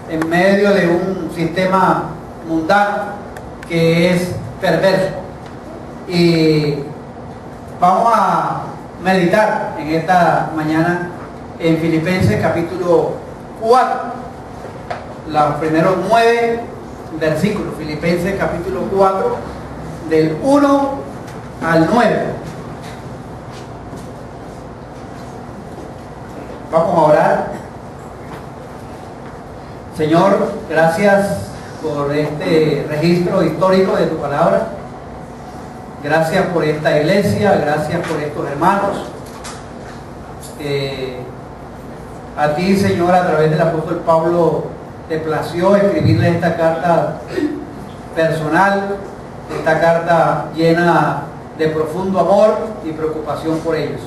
en medio de un sistema mundano que es perverso. Y vamos a meditar en esta mañana en Filipenses capítulo 4, los primeros 9 versículos. Filipenses capítulo 4, del 1 al 9. Vamos a orar. Señor, gracias por este registro histórico de tu palabra. Gracias por esta iglesia, gracias por estos hermanos. A ti, Señor, a través del apóstol Pablo, te plació escribirle esta carta personal, esta carta llena de profundo amor y preocupación por ellos.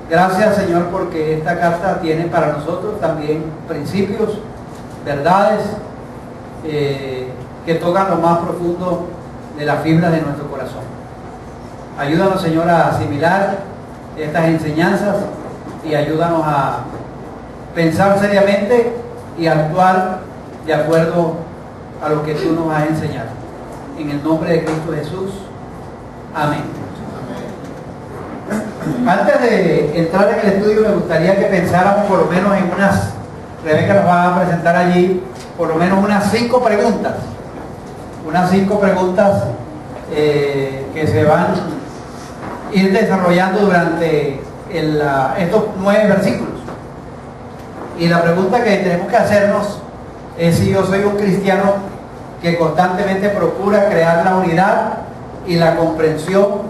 Gracias, Señor, porque esta carta tiene para nosotros también principios, verdades que tocan lo más profundo de las fibras de nuestro corazón. Ayúdanos, Señor, a asimilar estas enseñanzas y ayúdanos a pensar seriamente y actuar de acuerdo a lo que tú nos has enseñado. En el nombre de Cristo Jesús. Amén. Antes de entrar en el estudio, me gustaría que pensáramos por lo menos en unas, Rebeca nos va a presentar allí, por lo menos unas 5 preguntas. Unas 5 preguntas que se van a ir desarrollando durante estos 9 versículos. Y la pregunta que tenemos que hacernos es si yo soy un cristiano que constantemente procura crear la unidad y la comprensión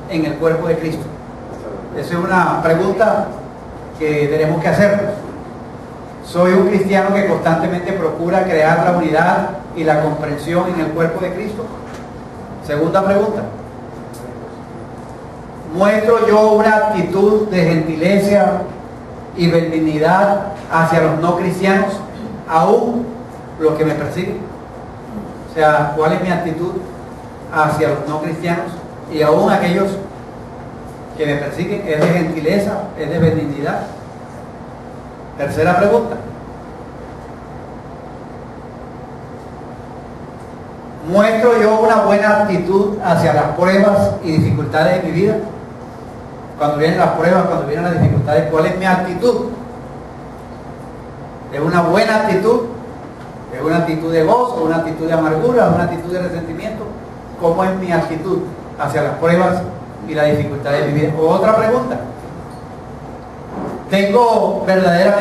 en el cuerpo de Cristo. Esa es una pregunta que tenemos que hacernos. ¿Soy un cristiano que constantemente procura crear la unidad y la comprensión en el cuerpo de Cristo? Segunda pregunta. ¿Muestro yo una actitud de gentileza y benignidad hacia los no cristianos, aún los que me persiguen? O sea, ¿cuál es mi actitud hacia los no cristianos y aún aquellos que me persiguen? ¿Es de gentileza? ¿Es de benignidad? Tercera pregunta. ¿Muestro yo una buena actitud hacia las pruebas y dificultades de mi vida? Cuando vienen las pruebas, cuando vienen las dificultades, ¿cuál es mi actitud? ¿Es una buena actitud? ¿Es una actitud de gozo, una actitud de amargura, una actitud de resentimiento? ¿Cómo es mi actitud hacia las pruebas y las dificultades de mi vida? O otra pregunta. ¿Tengo verdadera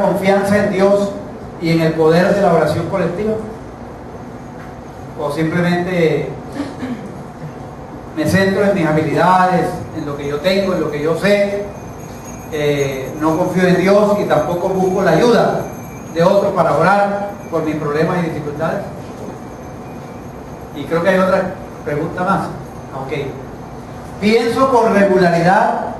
confianza en Dios y en el poder de la oración colectiva? ¿O simplemente me centro en mis habilidades, en lo que yo tengo, en lo que yo sé? No confío en Dios y tampoco busco la ayuda de otros para orar por mis problemas y dificultades. Y creo que hay otra pregunta más. Ok. ¿Pienso con regularidad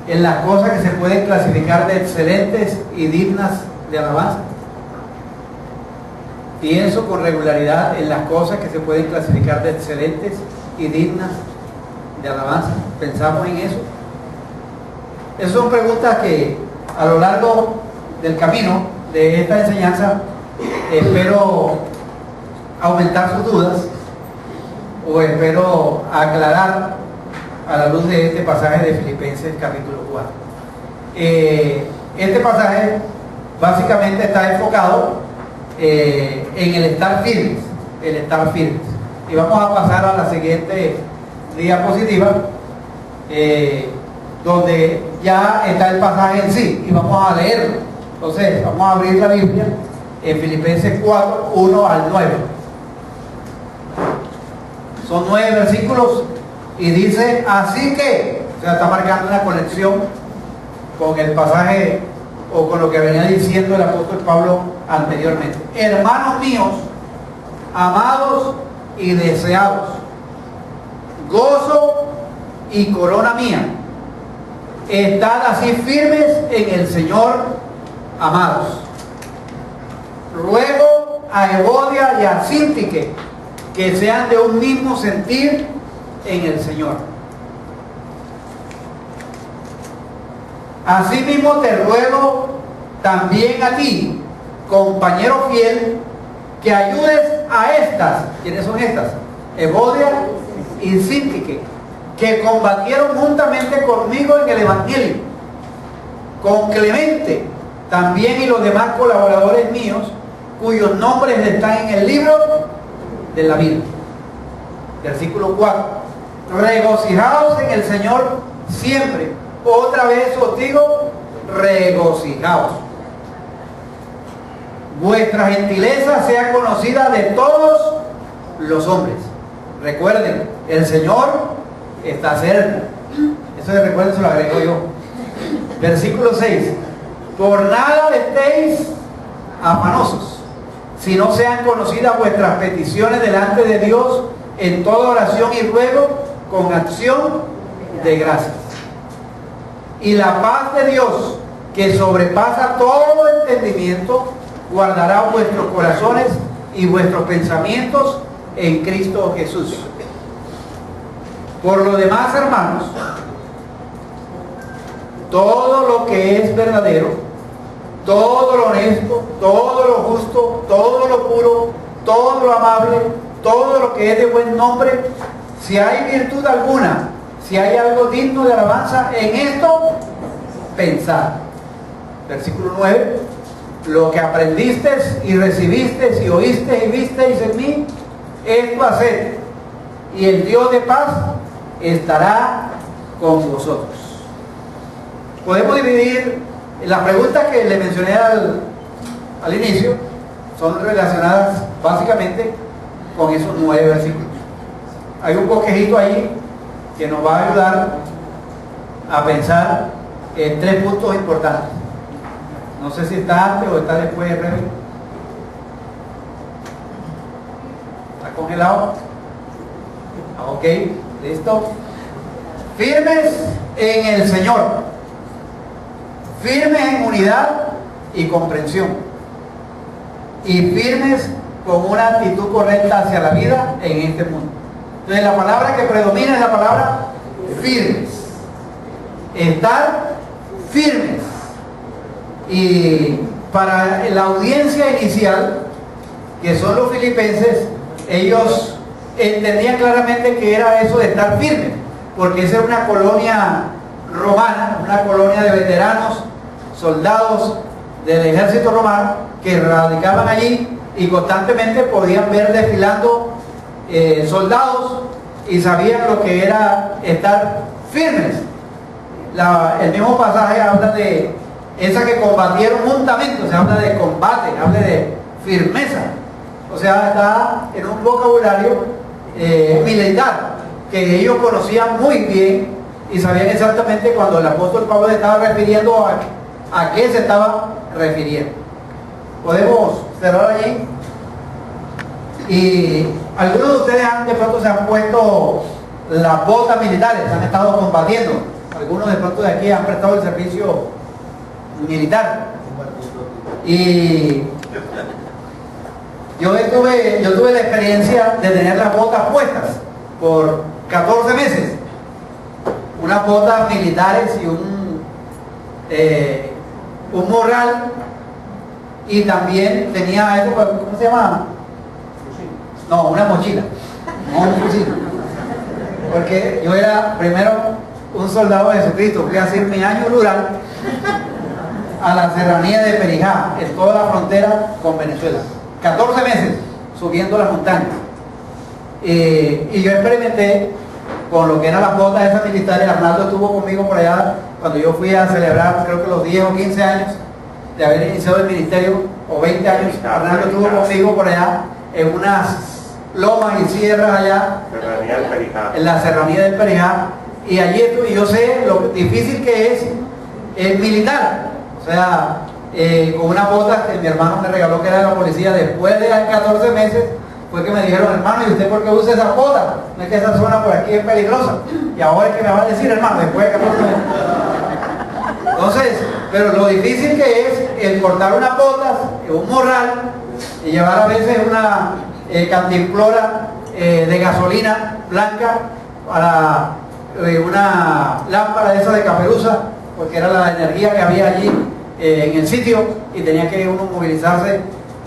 en las cosas que se pueden clasificar de excelentes y dignas de alabanza? ¿Pienso con regularidad en las cosas que se pueden clasificar de excelentes y dignas de alabanza? ¿Pensamos en eso? Esas son preguntas que a lo largo del camino de esta enseñanza espero aumentar sus dudas, o espero aclarar a la luz de este pasaje de Filipenses capítulo 4. Este pasaje básicamente está enfocado en el estar firmes, y vamos a pasar a la siguiente diapositiva, donde ya está el pasaje en sí y vamos a leerlo. Entonces vamos a abrir la Biblia en Filipenses 4, 1 al 9. Son 9 versículos y dice: así que, o sea, está marcando una conexión con el pasaje o con lo que venía diciendo el apóstol Pablo anteriormente. Hermanos míos, amados y deseados, gozo y corona mía, estad así firmes en el Señor, amados. Ruego a Evodia y a Síntique que sean de un mismo sentir en el Señor. Asimismo te ruego también a ti, compañero fiel, que ayudes a estas. ¿Quiénes son estas? Evodia y Síntique, que combatieron juntamente conmigo en el Evangelio, con Clemente también y los demás colaboradores míos, cuyos nombres están en el libro de la vida. Versículo 4. Regocijaos en el Señor siempre. Otra vez os digo, regocijaos. Vuestra gentileza sea conocida de todos los hombres. Recuerden, el Señor está cerca. Eso de recuerden se lo agrego yo. Versículo 6. Por nada estéis afanosos, si no sean conocidas vuestras peticiones delante de Dios en toda oración y ruego con acción de gracias. Y la paz de Dios, que sobrepasa todo entendimiento, guardará vuestros corazones y vuestros pensamientos en Cristo Jesús. Por lo demás, hermanos, todo lo que es verdadero, todo lo honesto, todo lo justo, todo lo puro, todo lo amable, todo lo que es de buen nombre, si hay virtud alguna, si hay algo digno de alabanza, en esto pensad. Versículo 9. Lo que aprendisteis y recibisteis y oísteis y visteis en mí, esto haced, y el Dios de paz estará con vosotros. Podemos dividir las preguntas que le mencioné al inicio, son relacionadas básicamente con esos 9 versículos. Hay un bosquejito ahí que nos va a ayudar a pensar en 3 puntos importantes. No sé si está antes o está después, Rebe. ¿Está congelado? Ok, listo. Firmes en el Señor, firmes en unidad y comprensión, y firmes con una actitud correcta hacia la vida en este mundo. Entonces la palabra que predomina es la palabra firmes. Estar firmes. Y para la audiencia inicial, que son los filipenses, ellos entendían claramente que era eso de estar firmes, porque esa era una colonia romana, una colonia de veteranos, soldados del ejército romano que radicaban allí y constantemente podían ver desfilando soldados y sabían lo que era estar firmes. El mismo pasaje habla de esa que combatieron juntamente, o sea, habla de combate, habla de firmeza, o sea, está en un vocabulario militar que ellos conocían muy bien y sabían exactamente cuando el apóstol Pablo estaba refiriendo a qué se estaba refiriendo. Podemos cerrar allí. Y algunos de ustedes de pronto se han puesto las botas militares, han estado combatiendo. Algunos de pronto de aquí han prestado el servicio militar. Y yo tuve la experiencia de tener las botas puestas por 14 meses. Unas botas militares y un morral, y también tenía eso, ¿cómo se llama? No, una mochila, no un fusil, porque yo era primero un soldado de Jesucristo. Fui a hacer mi año rural a la serranía de Perijá, en toda la frontera con Venezuela, 14 meses subiendo las montañas, y yo experimenté con lo que eran las botas esas militares. Arnaldo estuvo conmigo por allá cuando yo fui a celebrar, creo que los 10 o 15 años de haber iniciado el ministerio, o 20 años. Arnaldo estuvo conmigo por allá en unas lomas y sierras allá en la serranía del Perijá, y allí estuve, y yo sé lo difícil que es el militar, o sea, con unas botas que mi hermano me regaló, que era de la policía. Después de 14 meses fue que me dijeron: hermano, ¿y usted por qué usa esas botas? No es que esa zona por aquí es peligrosa. Y ahora es que me va a decir, hermano, después de 14 meses. Entonces, pero lo difícil que es el cortar unas botas, un morral, y llevar a veces una cantimplora de gasolina blanca para una lámpara de esa de Caperuza, porque era la energía que había allí en el sitio y tenía que uno movilizarse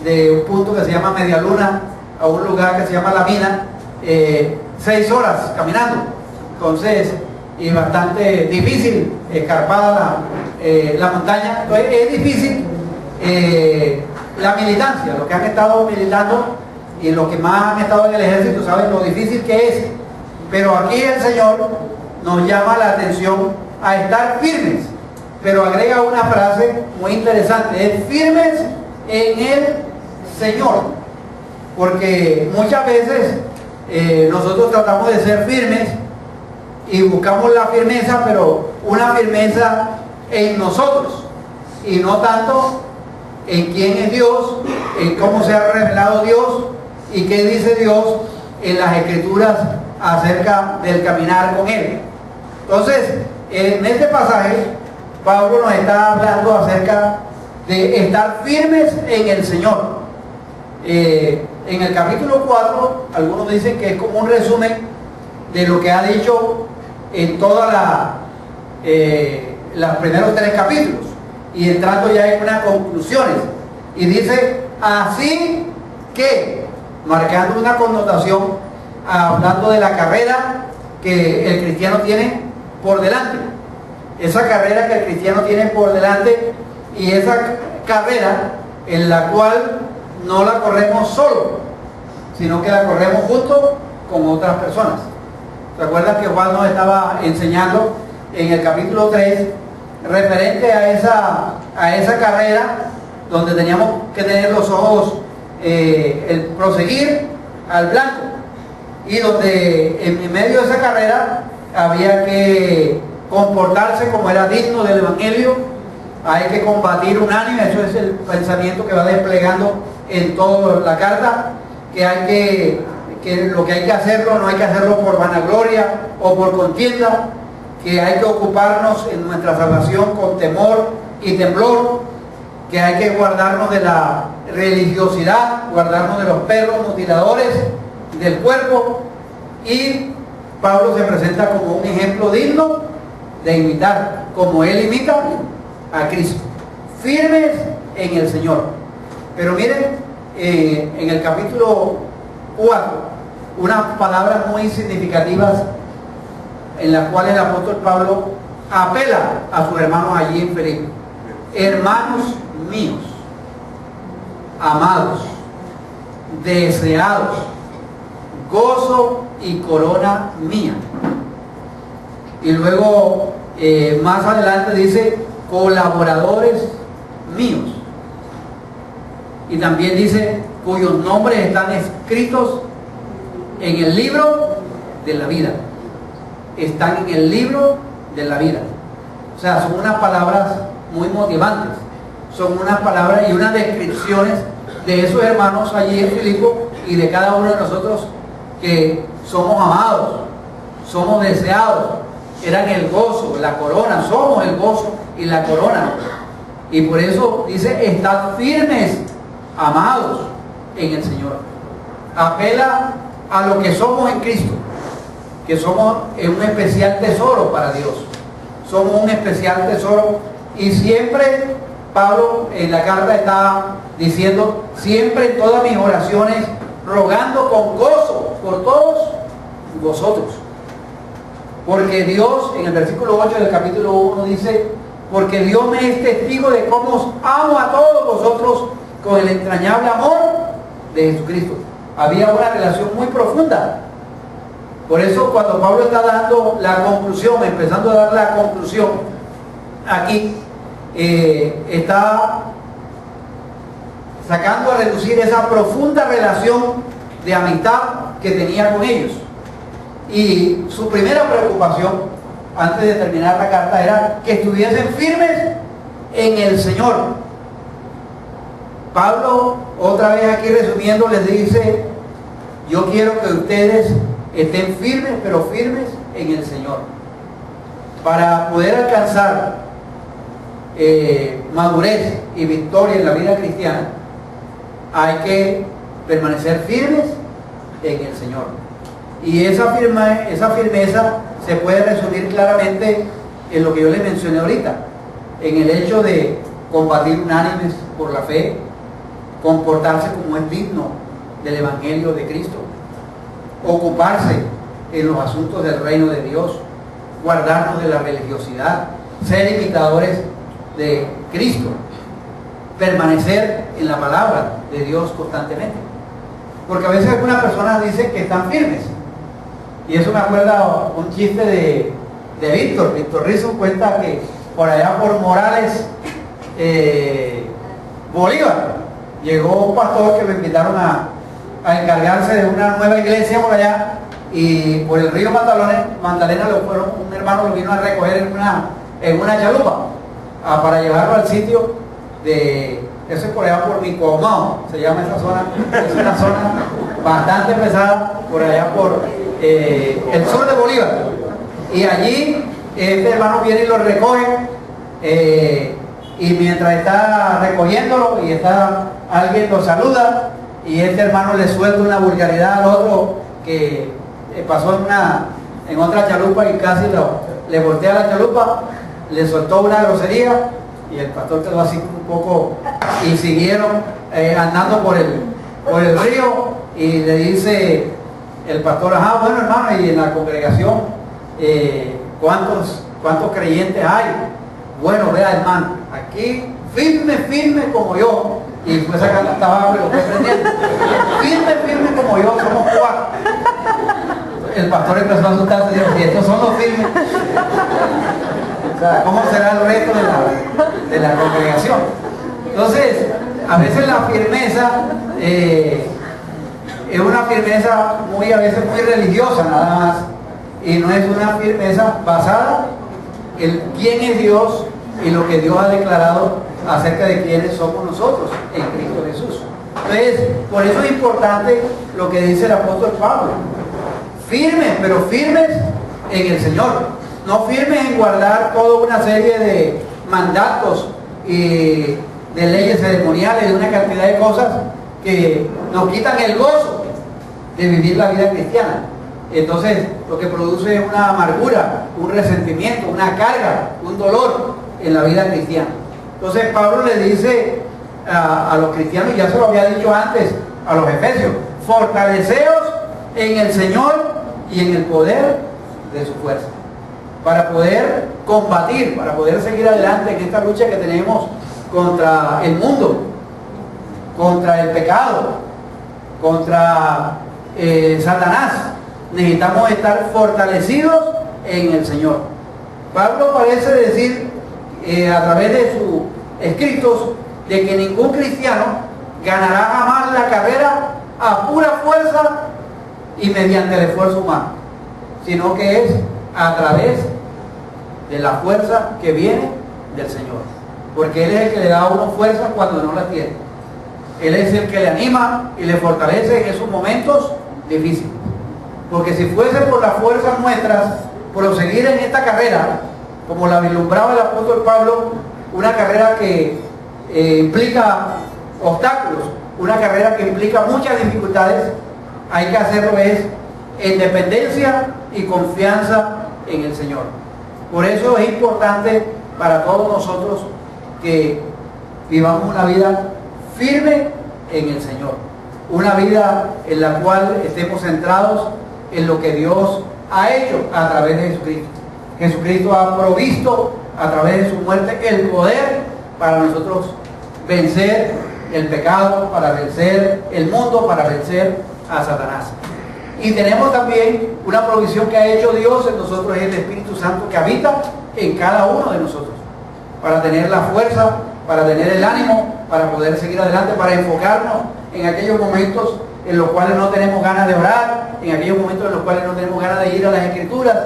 de un punto que se llama Media Luna a un lugar que se llama La Mina, 6 horas caminando. Entonces, y bastante difícil, escarpada la montaña. Entonces, es difícil la militancia, los que han estado militando y los que más han estado en el ejército saben lo difícil que es. Pero aquí el Señor nos llama la atención a estar firmes, pero agrega una frase muy interesante: es firmes en el Señor, porque muchas veces nosotros tratamos de ser firmes y buscamos la firmeza, pero una firmeza en nosotros y no tanto en quién es Dios, en cómo se ha revelado Dios y qué dice Dios en las Escrituras acerca del caminar con Él. Entonces, en este pasaje, Pablo nos está hablando acerca de estar firmes en el Señor. En el capítulo 4, algunos dicen que es como un resumen de lo que ha dicho en todos los primeros 3 capítulos, y entrando ya en unas conclusiones. Y dice, así que, marcando una connotación, hablando de la carrera que el cristiano tiene por delante. Esa carrera que el cristiano tiene por delante, y esa carrera en la cual no la corremos solo, sino que la corremos junto con otras personas. ¿Se acuerdan que Juan nos estaba enseñando en el capítulo 3 referente a esa carrera donde teníamos que tener los ojos, el proseguir al blanco, y donde en medio de esa carrera había que comportarse como era digno del Evangelio? Hay que combatir unánime, eso es el pensamiento que va desplegando en toda la carta, que lo que hay que hacerlo, no hay que hacerlo por vanagloria o por contienda, que hay que ocuparnos en nuestra salvación con temor y temblor, que hay que guardarnos de la religiosidad, guardarnos de los perros mutiladores del cuerpo. Y Pablo se presenta como un ejemplo digno de imitar, como él imita a Cristo, firmes en el Señor. Pero miren, en el capítulo 4, unas palabras muy significativas en las cuales el apóstol Pablo apela a sus hermanos allí en Filipo: hermanos míos, amados, deseados, gozo y corona mía. Y luego más adelante dice colaboradores míos, y también dice cuyos nombres están escritos en el libro de la vida. Están en el libro de la vida. O sea, son unas palabras muy motivantes, son unas palabras y unas descripciones de esos hermanos allí en Filipo y de cada uno de nosotros, que somos amados, somos deseados, eran el gozo, la corona, somos el gozo y la corona. Y por eso dice, estad firmes, amados en el Señor. Apela a lo que somos en Cristo, que somos un especial tesoro para Dios, somos un especial tesoro. Y siempre Pablo en la carta está diciendo, siempre en todas mis oraciones, rogando con gozo por todos vosotros. Porque Dios, en el versículo 8 del capítulo 1 dice, porque Dios me es testigo de cómo os amo a todos vosotros con el entrañable amor de Jesucristo. Había una relación muy profunda. Por eso cuando Pablo está dando la conclusión, empezando a dar la conclusión, aquí está sacando a reducir esa profunda relación de amistad que tenía con ellos. Y su primera preocupación, antes de terminar la carta, era que estuviesen firmes en el Señor. Pablo, otra vez aquí resumiendo, les dice, yo quiero que ustedes estén firmes, pero firmes en el Señor. Para poder alcanzar madurez y victoria en la vida cristiana, hay que permanecer firmes en el Señor. Y esa firmeza se puede resumir claramente en lo que yo les mencioné ahorita, en el hecho de combatir unánimes por la fe, comportarse como es digno del Evangelio de Cristo, ocuparse en los asuntos del reino de Dios, guardarnos de la religiosidad, ser imitadores de Cristo, permanecer en la palabra de Dios constantemente. Porque a veces algunas personas dicen que están firmes, y eso me acuerda un chiste de Víctor Rizzo. Cuenta que por allá por Morales, Bolívar, llegó un pastor que lo invitaron a encargarse de una nueva iglesia por allá, y por el río Magdalena un hermano lo vino a recoger en una chalupa para llevarlo al sitio de, eso es por allá por Micomao, se llama esa zona. Es una zona bastante pesada por allá por el sur de Bolívar, y allí este hermano viene y lo recoge, y mientras está recogiéndolo y alguien lo saluda, y este hermano le suelta una vulgaridad al otro que pasó en otra chalupa, y casi le voltea la chalupa, le soltó una grosería, y el pastor quedó así un poco, y siguieron andando por el río, y le dice el pastor: bueno, hermano, y en la congregación ¿cuántos creyentes hay? Bueno, vea, hermano, aquí firme como yo, y fue sacando tabaco y lo fue prendiendo. Firme como yo, somos 4. El pastor empezó a asustarse y dijo: si estos son los firmes, o sea, ¿cómo será el resto de la congregación? Entonces, a veces la firmeza es una firmeza a veces muy religiosa nada más, y no es una firmeza basada en quién es Dios y lo que Dios ha declarado acerca de quiénes somos nosotros en Cristo Jesús. Entonces, por eso es importante lo que dice el apóstol Pablo: firmes, pero firmes en el Señor, no firmes en guardar toda una serie de mandatos y de leyes ceremoniales, de una cantidad de cosas que nos quitan el gozo de vivir la vida cristiana. Entonces, lo que produce es una amargura, un resentimiento, una carga, un dolor en la vida cristiana. Entonces, Pablo le dice a los cristianos, y ya se lo había dicho antes a los efesios: fortaleceos en el Señor y en el poder de su fuerza, para poder combatir, para poder seguir adelante en esta lucha que tenemos contra el mundo, contra el pecado, contra Satanás. Necesitamos estar fortalecidos en el Señor. Pablo parece decir a través de sus escritos de que ningún cristiano ganará jamás la carrera a pura fuerza y mediante el esfuerzo humano, sino que es a través de la fuerza que viene del Señor, porque Él es el que le da a uno fuerza cuando no la tiene. Él es el que le anima y le fortalece en esos momentos difíciles. Porque si fuese por las fuerzas nuestras proseguir en esta carrera, como la vislumbraba el apóstol Pablo, una carrera que implica obstáculos, una carrera que implica muchas dificultades, hay que hacerlo en dependencia y confianza en el Señor. Por eso es importante para todos nosotros que vivamos una vida firme en el Señor, una vida en la cual estemos centrados en lo que Dios ha hecho a través de Jesucristo. Jesucristo ha provisto a través de su muerte el poder para nosotros vencer el pecado, para vencer el mundo, para vencer a Satanás. Y tenemos también una provisión que ha hecho Dios en nosotros, es el Espíritu Santo que habita en cada uno de nosotros, para tener la fuerza, para tener el ánimo, para poder seguir adelante, para enfocarnos en aquellos momentos en los cuales no tenemos ganas de orar, en aquellos momentos en los cuales no tenemos ganas de ir a las Escrituras.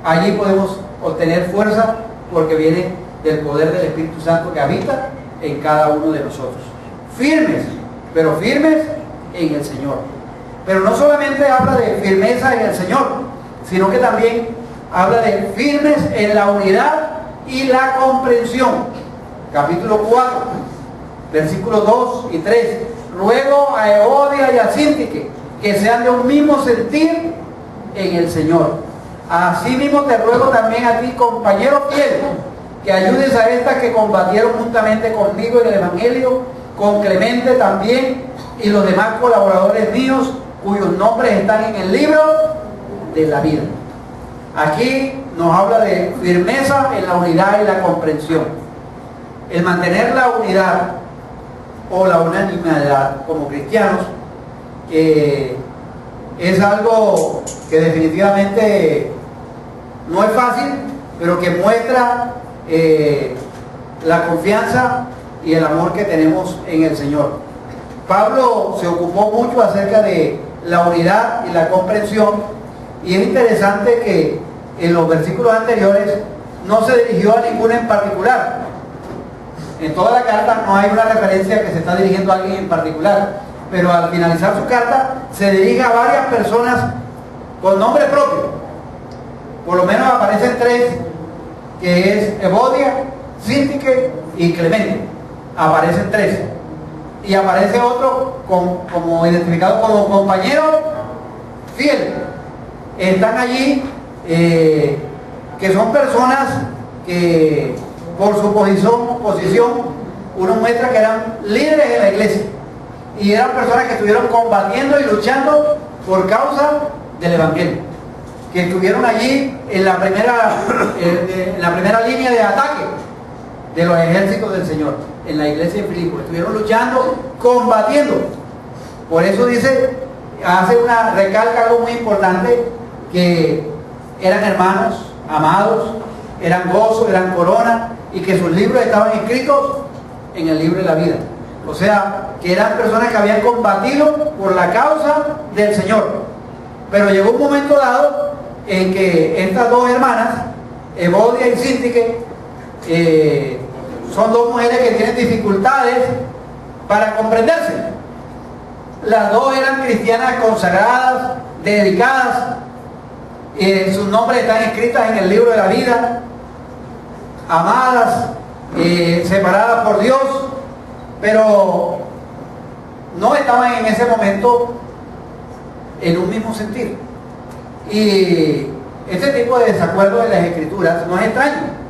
Allí podemos obtener fuerza porque viene del poder del Espíritu Santo que habita en cada uno de nosotros. Firmes, pero firmes en el Señor. Pero no solamente habla de firmeza en el Señor, sino que también habla de firmes en la unidad y la comprensión. Capítulo 4, versículos 2 y 3. Ruego a Evodia y a Síntique que sean de un mismo sentir en el Señor. Asimismo te ruego también a ti, compañero fiel, que ayudes a estas que combatieron juntamente conmigo en el Evangelio, con Clemente también y los demás colaboradores míos, cuyos nombres están en el libro de la vida. Aquí nos habla de firmeza en la unidad y la comprensión. El mantener la unidad o la unanimidad como cristianos es algo que definitivamente no es fácil, pero que muestra la confianza y el amor que tenemos en el Señor. Pablo se ocupó mucho acerca de la unidad y la comprensión, y es interesante que en los versículos anteriores no se dirigió a ninguna en particular. En toda la carta no hay una referencia que se está dirigiendo a alguien en particular, pero al finalizar su carta se dirige a varias personas con nombre propio. Por lo menos aparecen tres, que es Evodia, Síntique y Clemente. Aparecen tres. Y aparece otro como identificado como compañero fiel. Están allí que son personas que por su posición uno muestra que eran líderes en la iglesia y eran personas que estuvieron combatiendo y luchando por causa del Evangelio, que estuvieron allí en la primera línea de ataque de los ejércitos del Señor en la iglesia de Filipos. Estuvieron luchando, combatiendo. Por eso dice, recalca algo muy importante, que eran hermanos amados, eran gozo, eran corona, y que sus libros estaban escritos en el libro de la vida. O sea, que eran personas que habían combatido por la causa del Señor. Pero llegó un momento dado en que estas dos hermanas, Evodia y Síntique, son dos mujeres que tienen dificultades para comprenderse. Las dos eran cristianas consagradas, dedicadas, sus nombres están escritos en el libro de la vida, amadas, separadas por Dios, pero no estaban en ese momento en un mismo sentir. Y este tipo de desacuerdo en las escrituras no es extraño.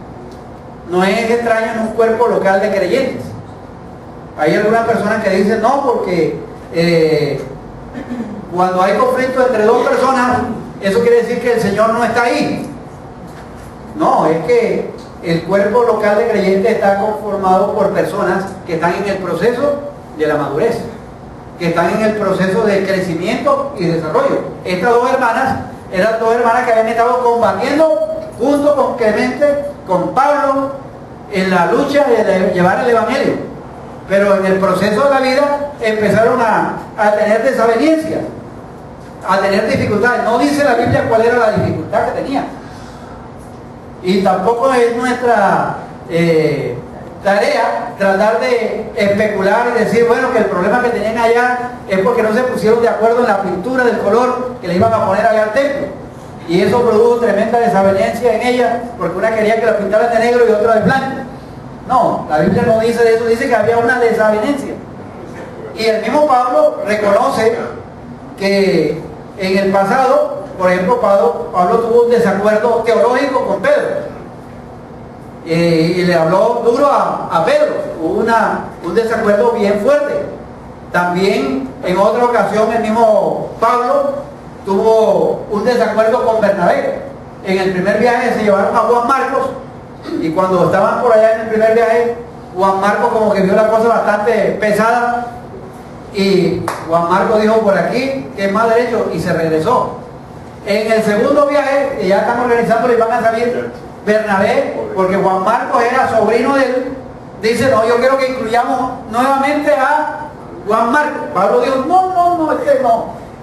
No es extraño en un cuerpo local de creyentes. Hay algunas personas que dicen no, porque cuando hay conflicto entre dos personas, eso quiere decir que el Señor no está ahí. No, es que el cuerpo local de creyentes está conformado por personas que están en el proceso de la madurez, que están en el proceso de crecimiento y desarrollo. Estas dos hermanas eran dos hermanas que habían estado combatiendo junto con Clemente, con Pablo, en la lucha de llevar el Evangelio. Pero en el proceso de la vida empezaron a tener desavenencias, a tener dificultades. No dice la Biblia cuál era la dificultad que tenía. Y tampoco es nuestra tarea tratar de especular y decir, bueno, que el problema que tenían allá es porque no se pusieron de acuerdo en la pintura del color que le iban a poner allá al templo. Y eso produjo tremenda desavenencia en ella, porque una quería que la pintaran de negro y otra de blanco. No, la Biblia no dice de eso, dice que había una desavenencia. Y el mismo Pablo reconoce que en el pasado, por ejemplo, Pablo tuvo un desacuerdo teológico con Pedro. Y le habló duro a Pedro. Hubo un desacuerdo bien fuerte. También en otra ocasión el mismo Pablo tuvo un desacuerdo con Bernabé. En el primer viaje se llevaron a Juan Marcos, y cuando estaban por allá en el primer viaje, Juan Marcos como que vio la cosa bastante pesada, y Juan Marcos dijo, por aquí que es más derecho, y se regresó. En el segundo viaje, que ya están organizándolo y van a salir, Bernabé, porque Juan Marcos era sobrino de él, dice, no, yo quiero que incluyamos nuevamente a Juan Marcos. Pablo dijo, no,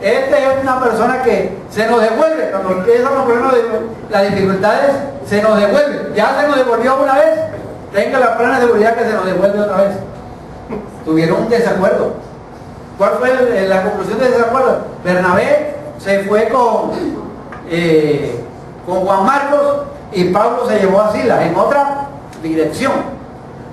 este es una persona que se nos devuelve. Cuando empiezan los problemas, las dificultades, se nos devuelve. Ya se nos devolvió una vez, tenga la plena seguridad que se nos devuelve otra vez. Tuvieron un desacuerdo. ¿Cuál fue la conclusión de ese desacuerdo? Bernabé se fue con Juan Marcos, y Pablo se llevó a Silas en otra dirección.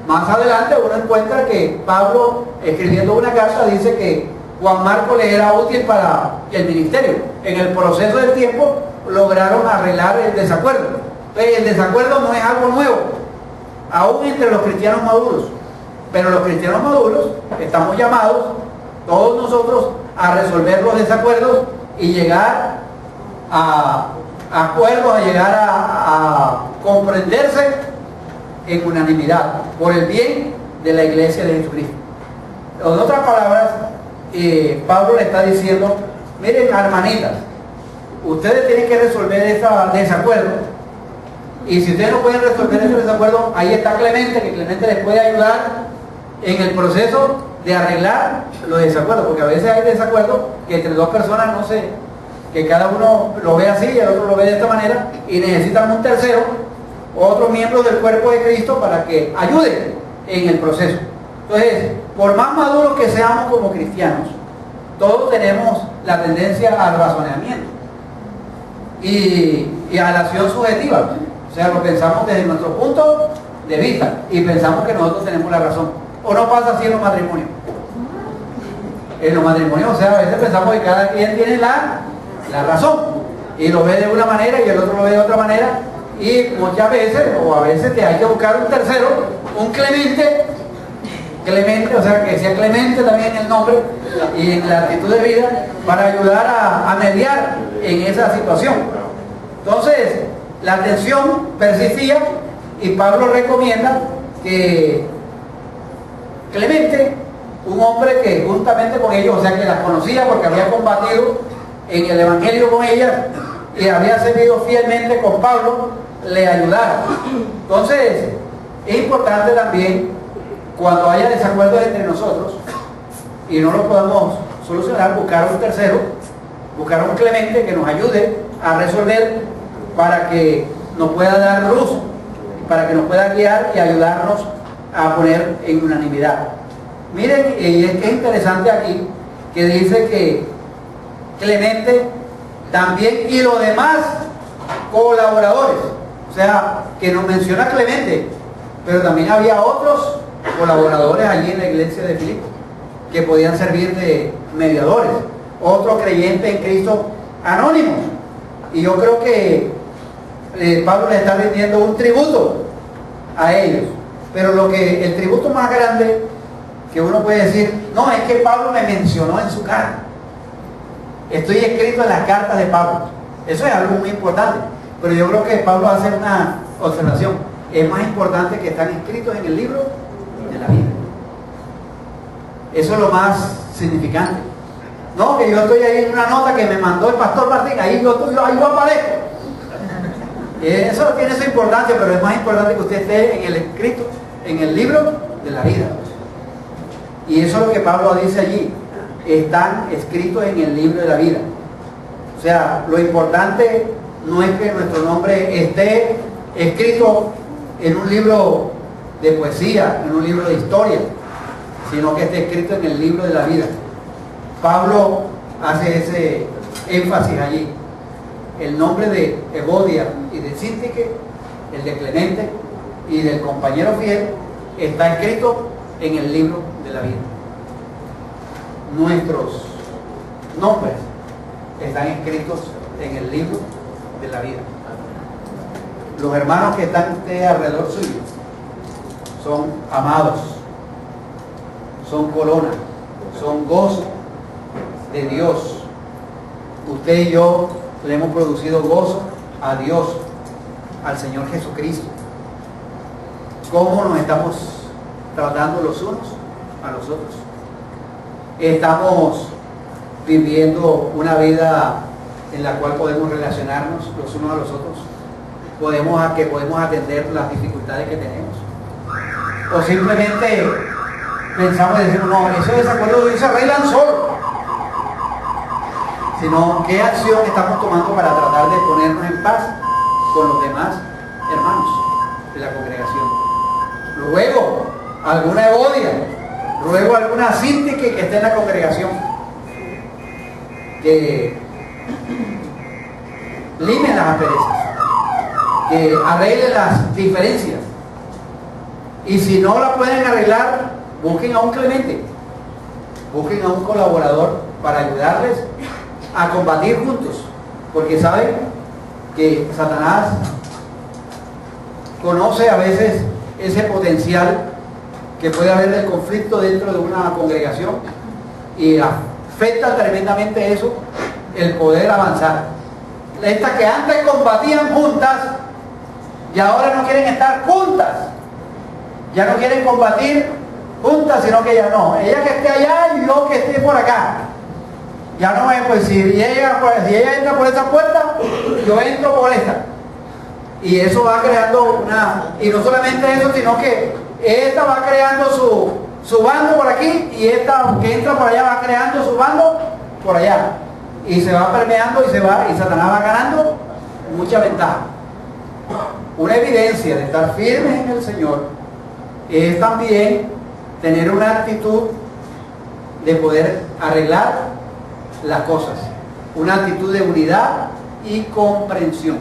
Más adelante uno encuentra que Pablo, escribiendo una carta, dice que Juan Marcos le era útil para el ministerio. En el proceso del tiempo lograron arreglar el desacuerdo. El desacuerdo no es algo nuevo. aún entre los cristianos maduros. Pero los cristianos maduros estamos llamados, todos nosotros, a resolver los desacuerdos y llegar a acuerdos, a llegar a comprenderse en unanimidad por el bien de la iglesia de Jesucristo. En otras palabras, Pablo le está diciendo, miren, hermanitas, ustedes tienen que resolver ese desacuerdo, y si ustedes no pueden resolver ese desacuerdo, ahí está Clemente, que Clemente les puede ayudar en el proceso de arreglar los desacuerdos, porque a veces hay desacuerdos que entre dos personas no sé, que cada uno lo ve así y el otro lo ve de esta manera, y necesitan un tercero, otros miembros del cuerpo de Cristo para que ayuden en el proceso. Entonces, por más maduros que seamos como cristianos, todos tenemos la tendencia al razonamiento y a la acción subjetiva. O sea, lo pensamos desde nuestro punto de vista y pensamos que nosotros tenemos la razón. ¿O no pasa así en los matrimonios? En los matrimonios, o sea, a veces pensamos que cada quien tiene la razón y lo ve de una manera y el otro lo ve de otra manera, y muchas veces, o a veces te hay que buscar un tercero, un Clemente, o sea, que sea Clemente también en el nombre y en la actitud de vida, para ayudar a mediar en esa situación. Entonces, la tensión persistía y Pablo recomienda que Clemente, un hombre que juntamente con ellos, o sea, que las conocía porque había combatido en el evangelio con ellas y había servido fielmente con Pablo, le ayudara. Entonces, es importante también, cuando haya desacuerdos entre nosotros y no lo podamos solucionar, buscar un tercero, buscar un Clemente que nos ayude a resolver, para que nos pueda dar luz, para que nos pueda guiar y ayudarnos a poner en unanimidad. Miren, y es que es interesante aquí que dice que Clemente también y los demás colaboradores, o sea, que nos menciona Clemente, pero también había otros colaboradores allí en la iglesia de Filipo que podían servir de mediadores, otros creyentes en Cristo anónimos. Y yo creo que Pablo le está rindiendo un tributo a ellos. Pero el tributo más grande que uno puede decir, no, es que Pablo me mencionó en su carta. Estoy escrito en las cartas de Pablo. Eso es algo muy importante. Pero yo creo que Pablo hace una observación. Es más importante que están escritos en el libro de la vida. Eso es lo más significante. No, que yo estoy ahí en una nota que me mandó el pastor Martín, ahí yo aparezco. Eso tiene su importancia, pero es más importante que usted esté en el escrito, en el libro de la vida. Y eso es lo que Pablo dice allí. Están escritos en el libro de la vida. O sea, lo importante no es que nuestro nombre esté escrito en un libro de poesía, en un libro de historia, sino que esté escrito en el libro de la vida. Pablo hace ese énfasis allí. El nombre de Evodia y de Síntique, el de Clemente y del compañero fiel, está escrito en el libro de la vida. Nuestros nombres están escritos en el libro de la vida. Los hermanos que están alrededor suyo son amados, son corona, son gozo de Dios. Usted y yo le hemos producido gozo a Dios, al Señor Jesucristo. ¿Cómo nos estamos tratando los unos a los otros? Estamos viviendo una vida en la cual podemos relacionarnos los unos a los otros, podemos atender las dificultades que tenemos, o simplemente pensamos y decimos, no, esos desacuerdos se arreglan solos. Sino qué acción estamos tomando para tratar de ponernos en paz con los demás hermanos de la congregación. Luego, alguna Evodia, luego alguna Síntique que esté en la congregación, que limen las asperezas, que arreglen las diferencias, y si no la pueden arreglar, busquen a un Clemente, busquen a un colaborador para ayudarles a combatir juntos, porque saben que Satanás conoce a veces ese potencial que puede haber del conflicto dentro de una congregación y afecta tremendamente eso, el poder avanzar. Estas que antes combatían juntas y ahora no quieren estar juntas, ya no quieren combatir juntas, sino que ya no, ella que esté allá y yo que esté por acá. Ya no es, pues si ella entra por esta puerta, yo entro por esta. Y eso va creando y no solamente eso, sino que esta va creando su bando por aquí y esta que entra por allá va creando su bando por allá. Y se va permeando y Satanás va ganando mucha ventaja. Una evidencia de estar firmes en el Señor es también tener una actitud de poder arreglar las cosas, una actitud de unidad y comprensión,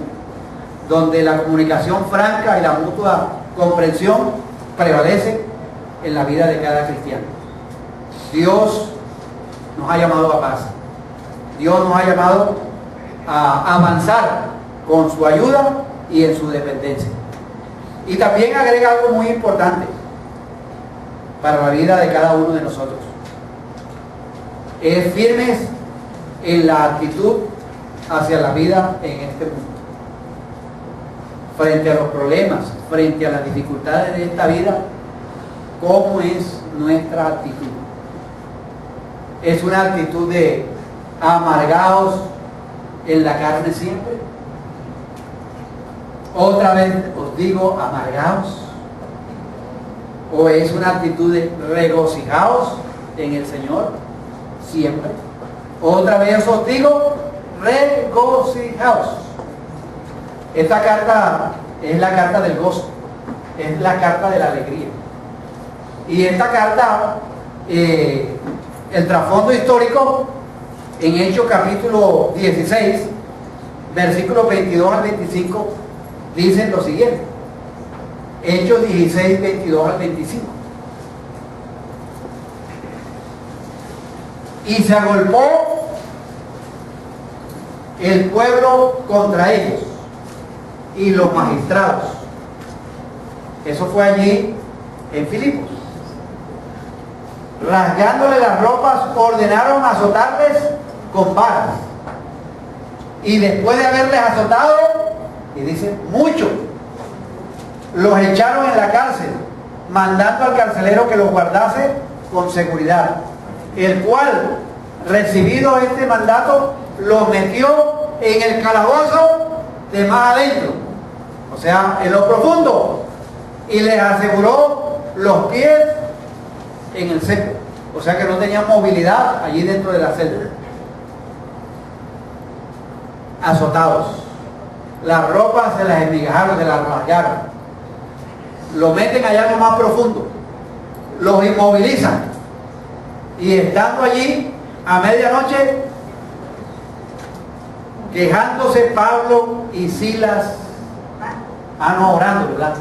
donde la comunicación franca y la mutua comprensión prevalece en la vida de cada cristiano. Dios nos ha llamado a paz, Dios nos ha llamado a avanzar con su ayuda y en su dependencia. Y también agrega algo muy importante para la vida de cada uno de nosotros: es firmes en la actitud hacia la vida en este mundo. Frente a los problemas, frente a las dificultades de esta vida, ¿cómo es nuestra actitud? ¿Es una actitud de amargados en la carne siempre? Otra vez os digo, amargados. ¿O es una actitud de regocijaos en el Señor siempre? Otra vez os digo, regocijaos. Esta carta es la carta del gozo, es la carta de la alegría. Y esta carta, el trasfondo histórico, en Hechos capítulo 16, versículos 22 al 25, dicen lo siguiente. Hechos 16, 22 al 25. Y se agolpó el pueblo contra ellos y los magistrados. Eso fue allí en Filipos. Rasgándole las ropas, ordenaron azotarles con varas. Y después de haberles azotado, y dice mucho, los echaron en la cárcel, mandando al carcelero que los guardase con seguridad, el cual, recibido este mandato, los metió en el calabozo de más adentro, o sea, en lo profundo, y les aseguró los pies en el seco, o sea que no tenían movilidad allí dentro de la celda. Azotados, las ropas se las esmigajaron, se las rasgaron, lo meten allá en lo más profundo, los inmovilizan, y estando allí a medianoche, quejándose Pablo y Silas, orando, ¿verdad?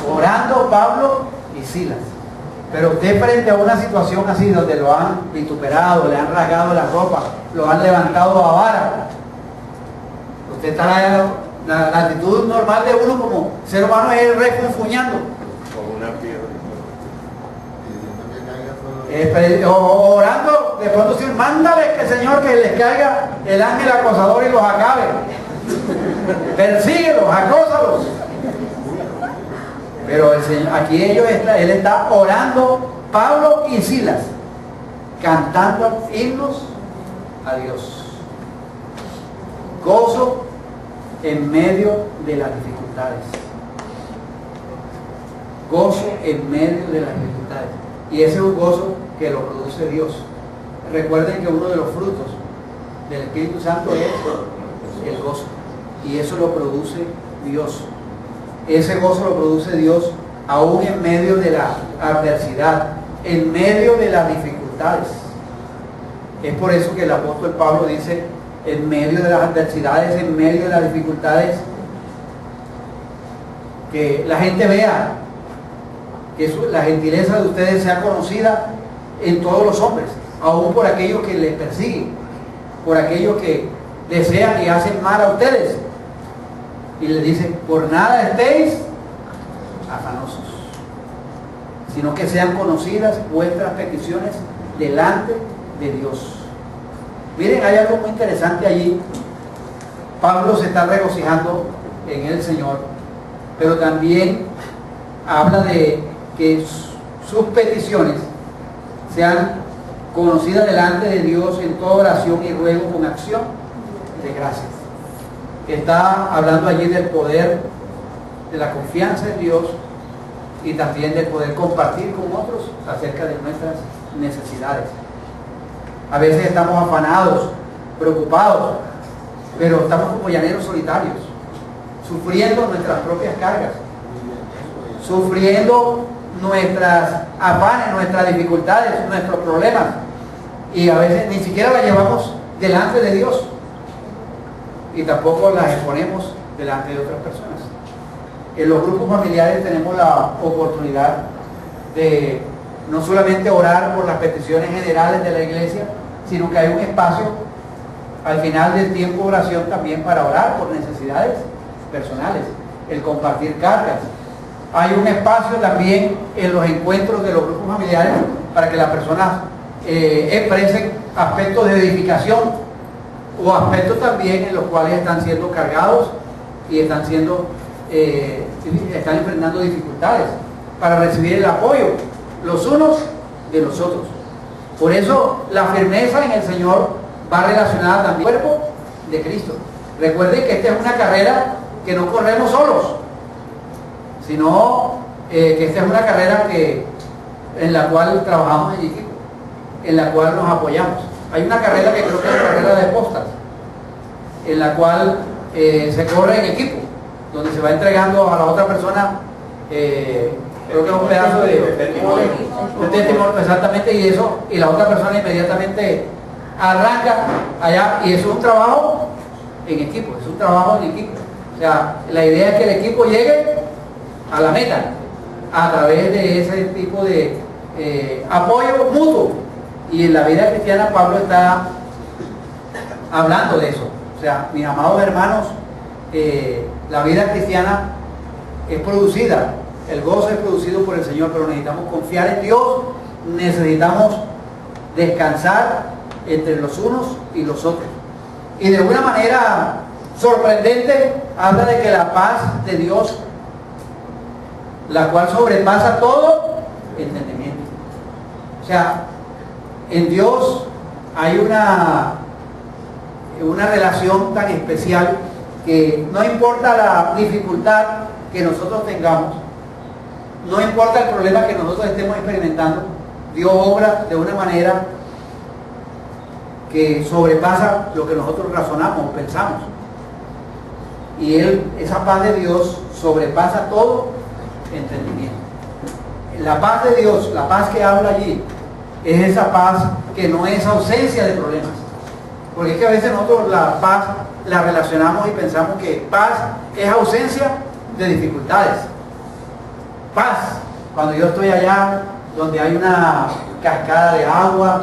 Orando Pablo y Silas. Pero usted, frente a una situación así, donde lo han vituperado, le han rasgado la ropa, lo han levantado a vara, usted está la actitud normal de uno como ser humano es refunfuñando. Como una piedra. Orando, de pronto decir, mándale que Señor que les caiga el ángel acosador y los acabe. Persíguelos, acósalos. Pero el Señor, aquí él está orando, Pablo y Silas, cantando himnos a Dios. Gozo en medio de las dificultades. Gozo en medio de las dificultades. Y ese es un gozo que lo produce Dios. Recuerden que uno de los frutos del Espíritu Santo es el gozo. Y eso lo produce Dios. Ese gozo lo produce Dios aún en medio de la adversidad, en medio de las dificultades. Es por eso que el apóstol Pablo dice, en medio de las adversidades, en medio de las dificultades, que la gente vea que la gentileza de ustedes sea conocida en todos los hombres, aún por aquellos que les persiguen, por aquellos que desean y hacen mal a ustedes. Y les dice, por nada estéis afanosos, sino que sean conocidas vuestras peticiones delante de Dios. Miren, hay algo muy interesante allí. Pablo se está regocijando en el Señor, pero también habla de que sus peticiones sean conocidas delante de Dios en toda oración y ruego con acción de gracias. Está hablando allí del poder, de la confianza en Dios y también de poder compartir con otros acerca de nuestras necesidades. A veces estamos afanados, preocupados, pero estamos como llaneros solitarios, sufriendo nuestras propias cargas, sufriendo nuestras afanes, nuestras dificultades, nuestros problemas, y a veces ni siquiera las llevamos delante de Dios y tampoco las exponemos delante de otras personas. En los grupos familiares tenemos la oportunidad de no solamente orar por las peticiones generales de la iglesia, sino que hay un espacio al final del tiempo de oración también para orar por necesidades personales, el compartir cargas. Hay un espacio también en los encuentros de los grupos familiares para que las personas expresen aspectos de edificación o aspectos también en los cuales están siendo cargados y están enfrentando dificultades, para recibir el apoyo los unos de los otros. Por eso la firmeza en el Señor va relacionada también al cuerpo de Cristo. Recuerden que esta es una carrera que no corremos solos, sino que esta es una carrera en la cual trabajamos en equipo, en la cual nos apoyamos. Hay una carrera que creo que es la carrera de postas, en la cual se corre en equipo, donde se va entregando a la otra persona, creo que es un pedazo de testimonio, exactamente, y la otra persona inmediatamente arranca allá, y eso es un trabajo en equipo, es un trabajo en equipo. O sea, la idea es que el equipo llegue a la meta a través de ese tipo de apoyo mutuo. Y en la vida cristiana Pablo está hablando de eso. O sea, mis amados hermanos, la vida cristiana es producida, el gozo es producido por el Señor, pero necesitamos confiar en Dios, necesitamos descansar entre los unos y los otros. Y de una manera sorprendente habla de que la paz de Dios, la cual sobrepasa todo entendimiento. O sea, en Dios hay una relación tan especial que no importa la dificultad que nosotros tengamos, no importa el problema que nosotros estemos experimentando, Dios obra de una manera que sobrepasa lo que nosotros razonamos o pensamos. Y esa paz de Dios sobrepasa todo entendimiento. La paz de Dios, la paz que habla allí, es esa paz que no es ausencia de problemas. Porque es que a veces nosotros la paz la relacionamos y pensamos que paz es ausencia de dificultades. Paz, cuando yo estoy allá donde hay una cascada de agua,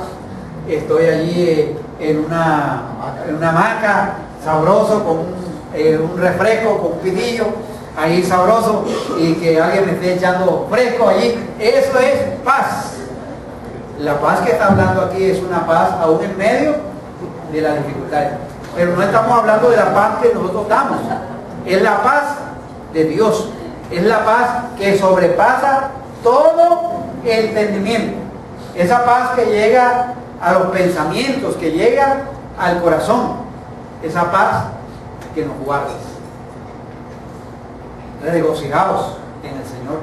estoy allí en una hamaca, sabroso, con un refresco, con un pitillo, ahí sabroso, y que alguien me esté echando fresco allí, eso es paz. La paz que está hablando aquí es una paz aún en medio de las dificultades, pero no estamos hablando de la paz que nosotros damos, es la paz de Dios, es la paz que sobrepasa todo entendimiento, esa paz que llega a los pensamientos, que llega al corazón, esa paz que nos guarda. Regocijaos en el Señor,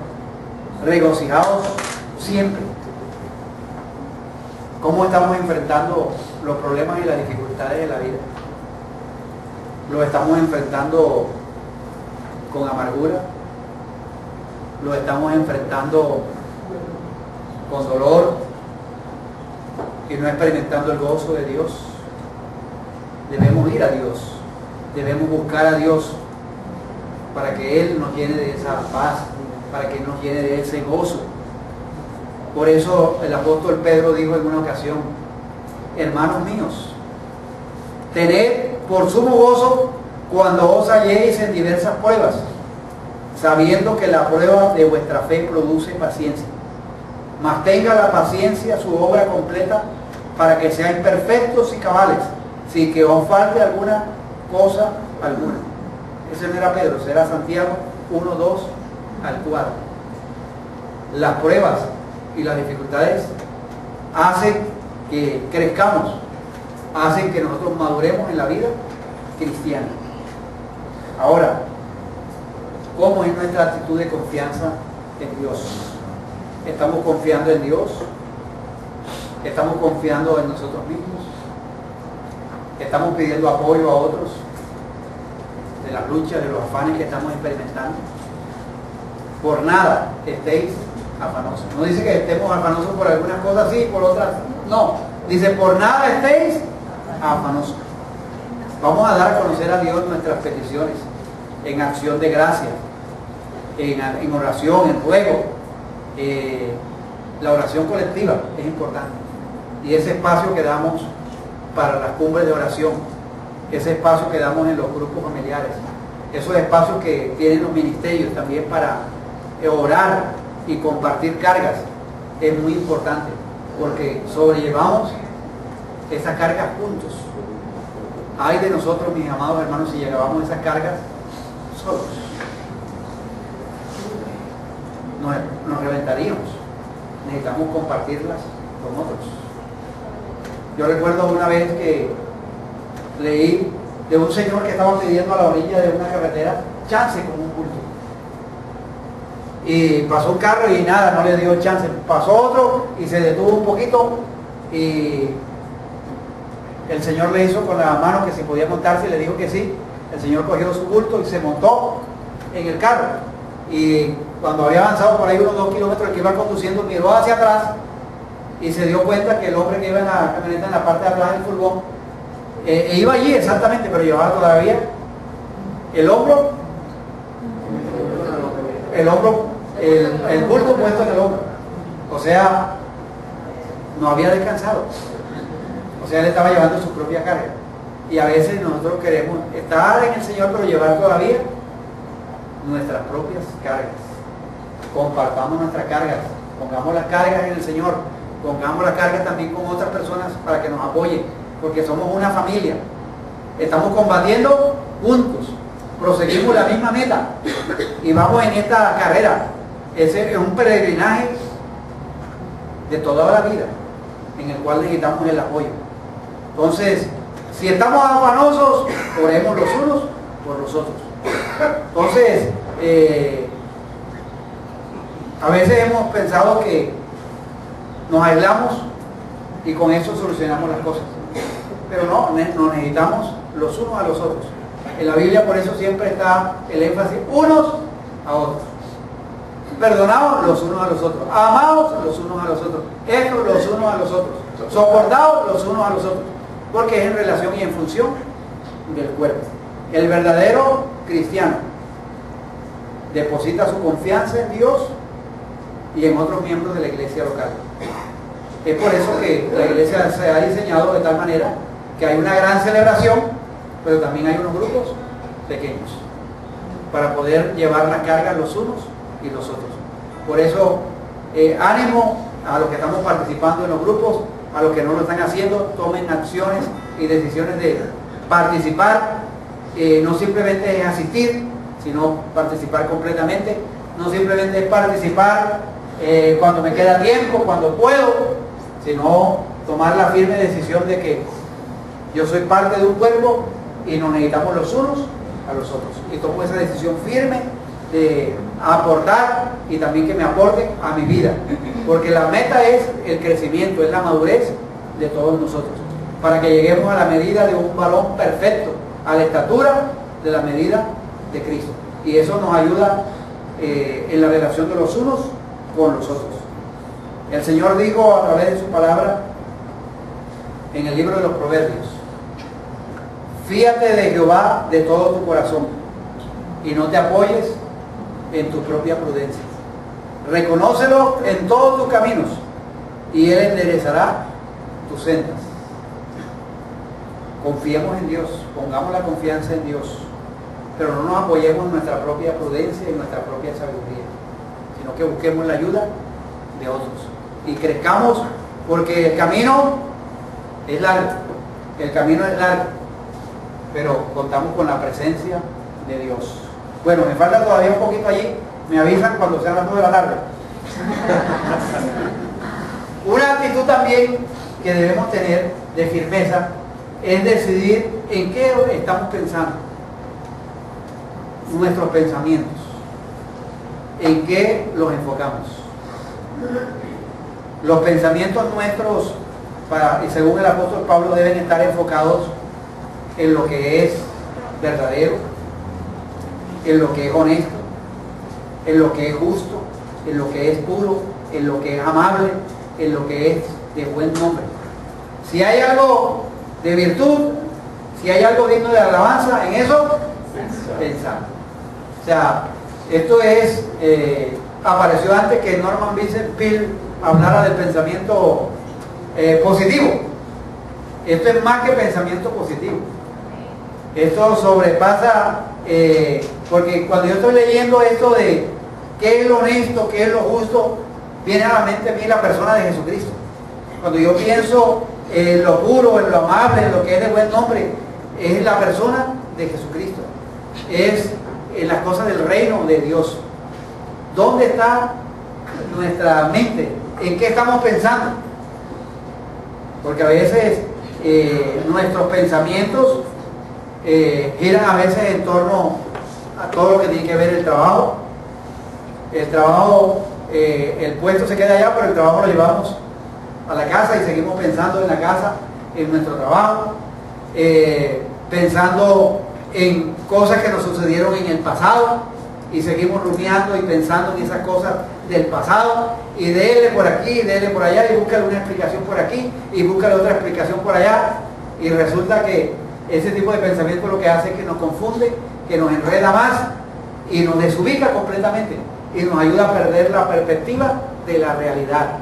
regocijaos siempre. ¿Cómo estamos enfrentando los problemas y las dificultades de la vida? ¿Lo estamos enfrentando con amargura? ¿Lo estamos enfrentando con dolor y no experimentando el gozo de Dios? Debemos ir a Dios, debemos buscar a Dios para que Él nos llene de esa paz, para que nos llene de ese gozo. Por eso el apóstol Pedro dijo en una ocasión: hermanos míos, tened por sumo gozo cuando os halléis en diversas pruebas, sabiendo que la prueba de vuestra fe produce paciencia. Mas tenga la paciencia su obra completa, para que seáis perfectos y cabales, sin que os falte alguna cosa alguna. Ese no era Pedro, será Santiago 1, 2 al 4. Las pruebas y las dificultades hacen que crezcamos, hacen que nosotros maduremos en la vida cristiana. Ahora, ¿cómo es nuestra actitud de confianza en Dios? ¿Estamos confiando en Dios? ¿Estamos confiando en nosotros mismos? ¿Estamos pidiendo apoyo a otros de las luchas, de los afanes que estamos experimentando? Por nada estéis afanosos. No dice que estemos afanosos por algunas cosas sí, por otras no. Dice, por nada estéis afanosos. Vamos a dar a conocer a Dios nuestras peticiones en acción de gracia, en oración, en ruego. La oración colectiva es importante. Y ese espacio que damos para las cumbres de oración, ese espacio que damos en los grupos familiares, esos espacios que tienen los ministerios también para orar y compartir cargas, es muy importante, porque sobrellevamos esas cargas juntos. Ay de nosotros, mis amados hermanos, si llevábamos esas cargas solos. Nos reventaríamos. Necesitamos compartirlas con otros. Yo recuerdo una vez que leí de un señor que estaba pidiendo a la orilla de una carretera chance con un culto. Y pasó un carro y nada, no le dio chance. Pasó otro y se detuvo un poquito y el señor le hizo con la mano que si podía montarse y le dijo que sí. El señor cogió su bulto y se montó en el carro. Y cuando había avanzado por ahí unos 2 kilómetros, el que iba conduciendo miró hacia atrás y se dio cuenta que el hombre que iba en la camioneta en la parte de atrás del furgón iba allí exactamente, pero llevaba todavía el hombro, el bulto puesto en el hombro. O sea, no había descansado. O sea, él estaba llevando su propia carga. Y a veces nosotros queremos estar en el Señor, pero llevar todavía nuestras propias cargas. Compartamos nuestras cargas, pongamos las cargas en el Señor, pongamos las cargas también con otras personas para que nos apoyen, porque somos una familia. Estamos combatiendo juntos, proseguimos la misma meta y vamos en esta carrera. Ese es un peregrinaje de toda la vida en el cual necesitamos el apoyo. Entonces, si estamos afanosos, oremos los unos por los otros. Entonces, a veces hemos pensado que nos aislamos y con eso solucionamos las cosas. Pero no, nos necesitamos los unos a los otros. En la Biblia por eso siempre está el énfasis unos a otros. Perdonados los unos a los otros. Amados los unos a los otros. Hechos los unos a los otros. Soportados los unos a los otros. Porque es en relación y en función del cuerpo. El verdadero cristiano deposita su confianza en Dios y en otros miembros de la iglesia local. Es por eso que la iglesia se ha diseñado de tal manera que hay una gran celebración, pero también hay unos grupos pequeños para poder llevar la carga los unos y los otros. Por eso, ánimo a los que estamos participando en los grupos, a los que no lo están haciendo, tomen acciones y decisiones de participar. No simplemente es asistir, sino participar completamente. No simplemente es participar cuando me queda tiempo, cuando puedo, sino tomar la firme decisión de que yo soy parte de un cuerpo y nos necesitamos los unos a los otros. Y tomo esa decisión firme de aportar y también que me aporten a mi vida. Porque la meta es el crecimiento, es la madurez de todos nosotros. Para que lleguemos a la medida de un varón perfecto, a la estatura de la medida de Cristo. Y eso nos ayuda en la relación de los unos con los otros. El Señor dijo a través de su palabra en el libro de los Proverbios: fíate de Jehová de todo tu corazón y no te apoyes en tu propia prudencia. Reconócelo en todos tus caminos y Él enderezará tus sendas. Confiemos en Dios, pongamos la confianza en Dios. pero no nos apoyemos en nuestra propia prudencia y nuestra propia sabiduría, sino que busquemos la ayuda de otros y crezcamos, porque el camino es largo, pero contamos con la presencia de Dios. Bueno, me falta todavía un poquito allí, me avisan cuando sean las 9 de la tarde. Una actitud también que debemos tener de firmeza es decidir en qué estamos pensando, nuestros pensamientos, en qué los enfocamos. Los pensamientos nuestros, y según el apóstol Pablo, deben estar enfocados en lo que es verdadero, en lo que es honesto, en lo que es justo, en lo que es puro, en lo que es amable, en lo que es de buen nombre. Si hay algo de virtud, si hay algo digno de alabanza, en eso pensar. O sea, esto apareció antes que Norman Vincent Peale hablara del pensamiento positivo. Esto es más que pensamiento positivo. Esto sobrepasa, porque cuando yo estoy leyendo esto de qué es lo honesto, qué es lo justo, viene a la mente a mí la persona de Jesucristo. Cuando yo pienso en lo puro, en lo amable, en lo que es de buen nombre, es la persona de Jesucristo. Es en las cosas del reino de Dios. ¿Dónde está nuestra mente? ¿En qué estamos pensando? Porque a veces nuestros pensamientos giran a veces en torno a todo lo que tiene que ver el trabajo. El trabajo, el puesto se queda allá, pero el trabajo lo llevamos a la casa y seguimos pensando en la casa, en nuestro trabajo, pensando en cosas que nos sucedieron en el pasado y seguimos rumiando y pensando en esas cosas del pasado y dele por aquí, dele por allá y búscale una explicación por aquí y búscale otra explicación por allá y resulta que ese tipo de pensamiento lo que hace es que nos confunde, que nos enreda más y nos desubica completamente y nos ayuda a perder la perspectiva de la realidad.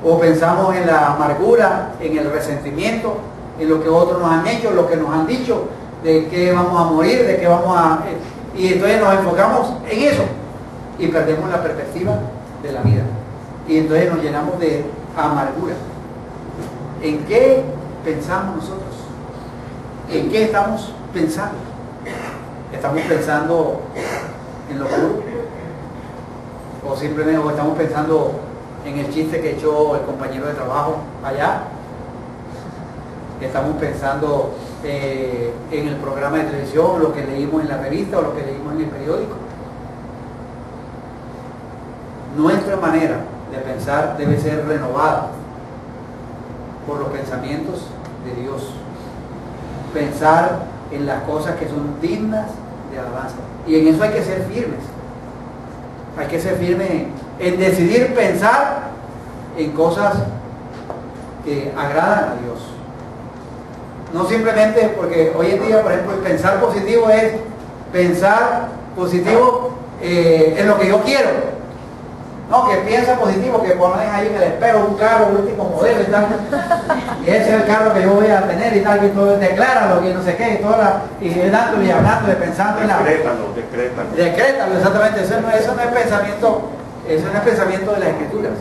O pensamos en la amargura, en el resentimiento, en lo que otros nos han hecho, lo que nos han dicho, de que vamos a morir, de que vamos a... Y entonces nos enfocamos en eso y perdemos la perspectiva de la vida. Y entonces nos llenamos de amargura. ¿En qué pensamos nosotros? ¿En qué estamos pensando? ¿Estamos pensando en lo puro? ¿O simplemente estamos pensando en el chiste que echó el compañero de trabajo allá? ¿Estamos pensando en el programa de televisión, lo que leímos en la revista o lo que leímos en el periódico? Nuestra manera de pensar debe ser renovada por los pensamientos de Dios. Pensar en las cosas que son dignas de alabanza. Y en eso hay que ser firmes. Hay que ser firmes en decidir pensar en cosas que agradan a Dios. No simplemente porque hoy en día, por ejemplo, el pensar positivo es pensar positivo en lo que yo quiero. No, que piensa positivo, que pones ahí en el espejo un carro último modelo y tal. Y ese es el carro que yo voy a tener y tal, y todo, decláralo, y no sé qué, y dándole y hablando, pensando en la... Decrétalo, exactamente. Eso no es pensamiento, eso no es pensamiento de las Escrituras.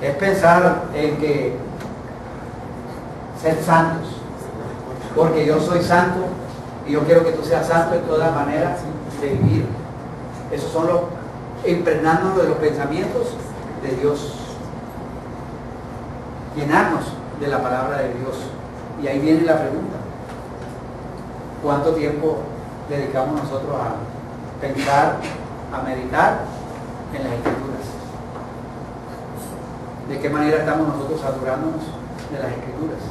Es pensar en que ser santos, porque yo soy santo y yo quiero que tú seas santo en todas maneras de vivir. Esos son los impregnándonos de los pensamientos de Dios, llenarnos de la palabra de Dios. Y ahí viene la pregunta: ¿cuánto tiempo dedicamos nosotros a pensar, a meditar en las Escrituras? ¿De qué manera estamos nosotros saturándonos de las Escrituras,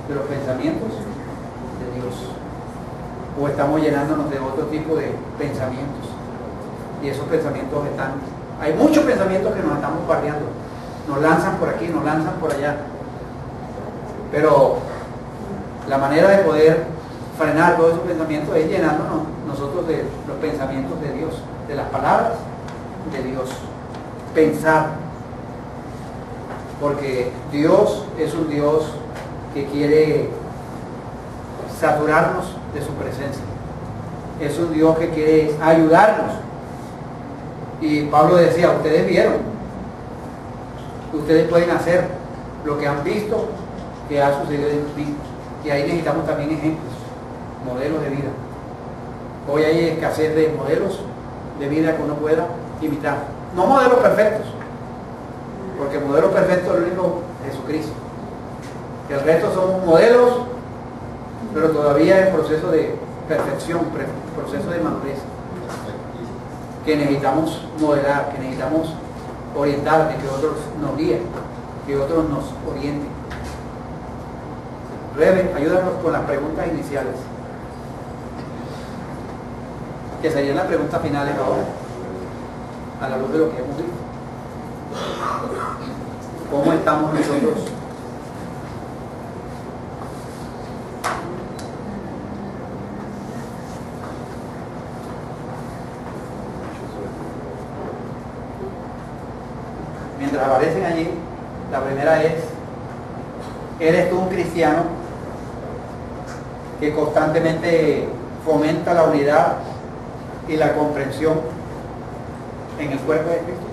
de los pensamientos de Dios? ¿O estamos llenándonos de otro tipo de pensamientos? Y esos pensamientos hay muchos pensamientos que nos están bombardeando, nos lanzan por aquí, nos lanzan por allá, pero la manera de poder frenar todos esos pensamientos es llenándonos nosotros de los pensamientos de Dios, de las palabras de Dios. Pensar, porque Dios es un Dios que quiere saturarnos de su presencia. Es un Dios que quiere ayudarnos. Y Pablo decía, ustedes vieron, ustedes pueden hacer lo que han visto que ha sucedido en mí. Y ahí necesitamos también ejemplos, modelos de vida. Hoy hay escasez de modelos de vida que uno pueda imitar. No modelos perfectos, porque modelo perfecto es el único Jesucristo. El resto somos modelos, pero todavía en proceso de perfección, proceso de madurez, que necesitamos modelar, que necesitamos orientar, que otros nos guíen, que otros nos orienten. Rebe, ayúdanos con las preguntas iniciales, que serían las preguntas finales ahora, a la luz de lo que hemos visto. ¿Cómo estamos nosotros? Mientras aparecen allí, la primera es: ¿eres tú un cristiano que constantemente fomenta la unidad y la comprensión en el cuerpo de Cristo?